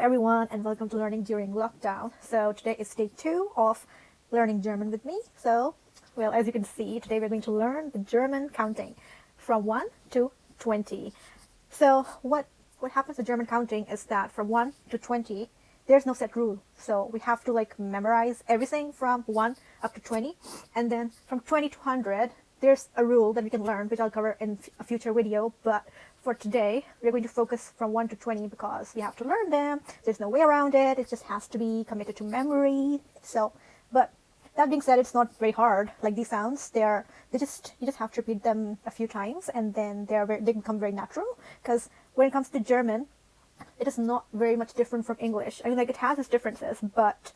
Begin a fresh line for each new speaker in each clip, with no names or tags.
everyone, and welcome to Learning During Lockdown. So today is day 2 of learning German with me. So, well, as you can see, today we're going to learn the German counting from 1 to 20. So what happens with German counting is that from 1 to 20, there's no set rule. So we have to memorize everything from 1 up to 20. And then from 20 to 100, there's a rule that we can learn, which I'll cover in a future video. But for today, we're going to focus from 1 to 20 because we have to learn them. There's no way around it. It just has to be committed to memory. So, but that being said, it's not very hard. Like these sounds, you just have to repeat them a few times, and then they become very natural. Because when it comes to German, it is not very much different from English. I mean, it has its differences, but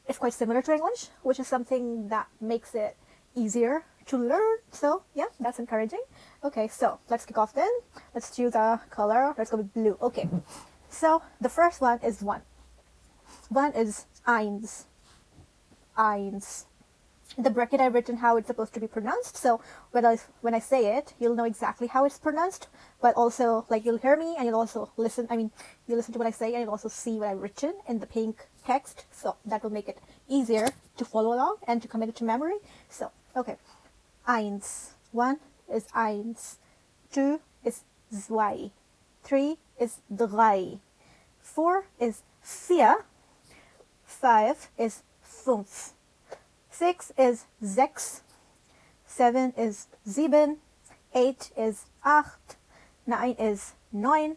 it's quite similar to English, which is something that makes it easier to learn. So yeah, that's encouraging. Okay, so let's kick off then. Let's choose a color. Let's go with blue. Okay, so the first one is 1. 1 is eins. Eins. In the bracket I've written how it's supposed to be pronounced, so when I say it, you'll know exactly how it's pronounced, but also you'll hear me and you'll also listen. You listen to what I say and you'll also see what I've written in the pink text, so that will make it easier to follow along and to commit it to memory. So okay, eins. 1 is eins. 2 is zwei. 3 is drei. 4 is vier. 5 is fünf. 6 is sechs. 7 is sieben. 8 is acht. 9 is neun.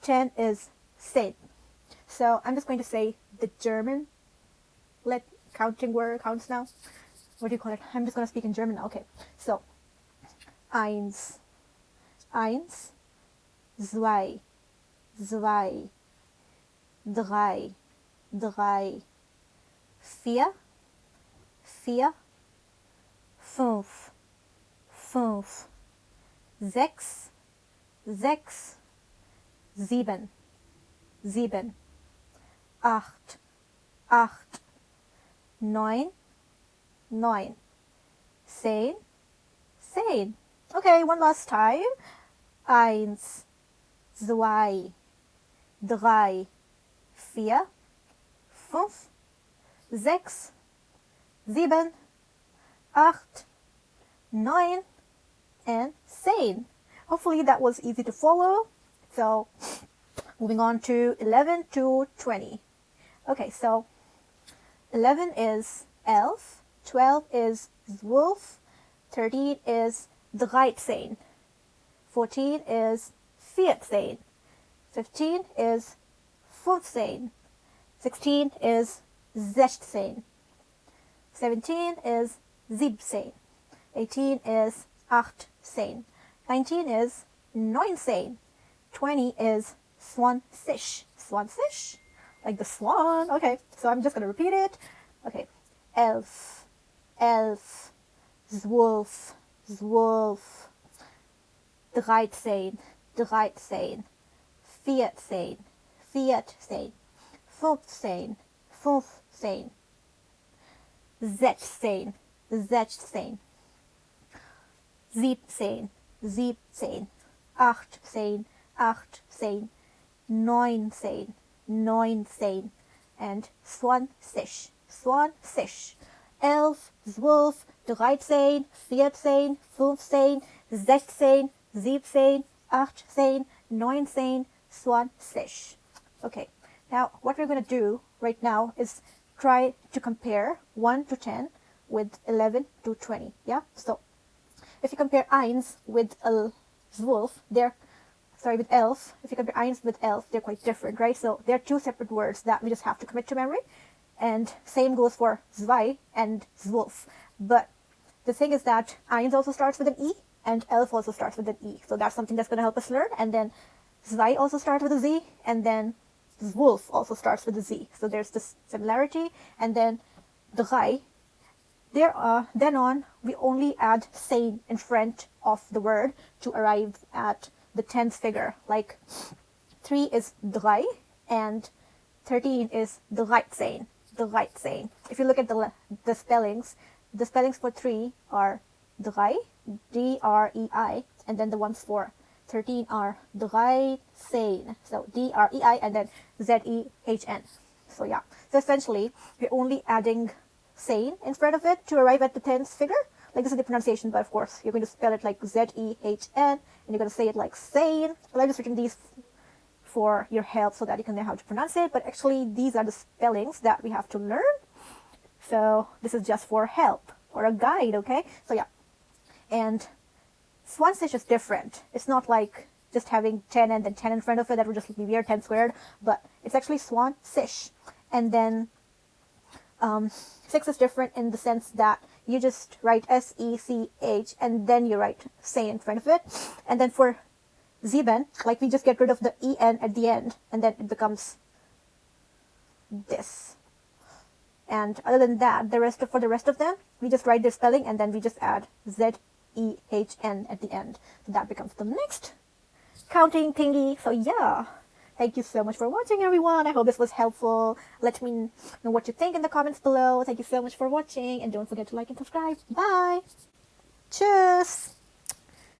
10 is zehn. So I'm just going to say the German counting word counts now. What do you call it? I'm just going to speak in German now. Okay, so eins, eins, zwei, zwei, drei, drei, vier, vier, fünf, fünf, sechs, sechs, sieben, sieben, acht, acht, neun, 9, 10, 10. Okay, one last time. Eins, zwei, drei, vier, fünf, sechs, sieben, acht, neun, and 10. Hopefully that was easy to follow. So moving on to 11 to 20. Okay, so 11 is elf. 12 is zwölf, 13 is dreizehn, 14 is vierzehn, 15 is fünfzehn, 16 is sechzehn, 17 is siebzehn, 18 is achtzehn, 19 is neunzehn, 20 is zwanzig, zwanzig, like the swan. Okay, so I'm just going to repeat it. Okay, elf, elf, zwölf, zwölf, dreizehn, dreizehn, vierzehn, vierzehn, fünfzehn, fünfzehn, sechzehn, sechzehn, siebzehn, siebzehn, achtzehn, achtzehn, neunzehn, neunzehn, and zwanzig, zwanzig. 11, 12, 13, 14, 15, 16, 17, 18, 19, 20. Okay, now what we're going to do right now is try to compare 1 to 10 with 11 to 20. Yeah, so if you compare eins with zwölf, with elf, if you compare eins with elf, they're quite different, right? So they're two separate words that we just have to commit to memory. And same goes for zwei and zwölf. But the thing is that eins also starts with an E and elf also starts with an E. So that's something that's going to help us learn. And then zwei also starts with a Z, and then zwölf also starts with a Z. So there's this similarity. And then drei, then on, we only add zehn in front of the word to arrive at the 10th figure. Like 3 is drei and 13 is dreizehn. Dreizehn. If you look at the spellings for 3 are drei, D-R-E-I, and then the ones for 13 are dreizehn. So D-R-E-I and then Z-E-H-N. So yeah, so essentially we're only adding sane in front of it to arrive at the tens figure. Like this is the pronunciation, but of course you're going to spell it like Z-E-H-N, and you're going to say it like sane. Well, I've just written these for your help so that you can know how to pronounce it, but actually these are the spellings that we have to learn. So this is just for help or a guide, okay? So yeah, and swanfish is different. It's not like just having 10 and then 10 in front of it. That would just be weird, 10 squared, but it's actually swanfish. And then 6 is different in the sense that you just write S-E-C-H and then you write say in front of it. And then for Zeben, like we just get rid of the E-N at the end and then it becomes this. And other than that, for the rest of them, we just write their spelling and then we just add Z-E-H-N at the end. So that becomes the next counting thingy. So yeah, thank you so much for watching, everyone. I hope this was helpful. Let me know what you think in the comments below. Thank you so much for watching, and don't forget to like and subscribe. Bye. Tschüss.